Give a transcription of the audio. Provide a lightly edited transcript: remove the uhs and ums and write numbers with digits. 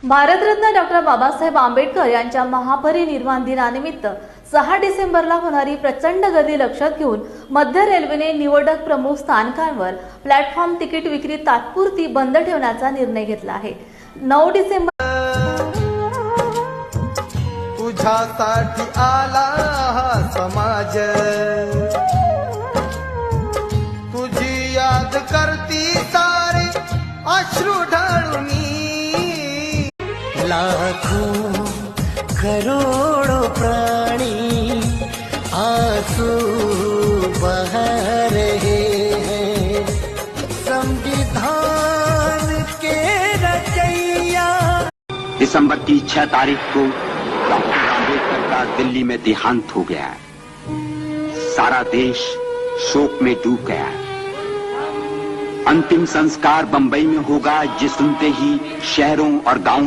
Bharat Ratna doctor Babasaheb Ambedkar यांच्या महापरिनिर्वाण दिनानिमित्त 6 डिसेंबरला होणारी प्रचंड गर्दी लक्षात घेऊन मध्य रेल्वेने निवडक प्रमुख स्थानकांवर प्लॅटफॉर्म तिकीट विक्री तात्पुरती बंद ठेवण्याचा निर्णय घेतला आहे। 9 डिसेंबर तुझ्यासाठी आला हा समाज, तुझी याद करती सारे अश्रू ढाळून, लाखों करोड़ों प्राणी आंसू बहा रहे हैं। संविधान के रचैया। दिसंबर की 6 तारीख को डॉक्टर आंबेडकर का दिल्ली में देहांत हो गया है। सारा देश शोक में डूब गया है। अंतिम संस्कार बंबई में होगा, ये सुनते ही शहरों और गांवों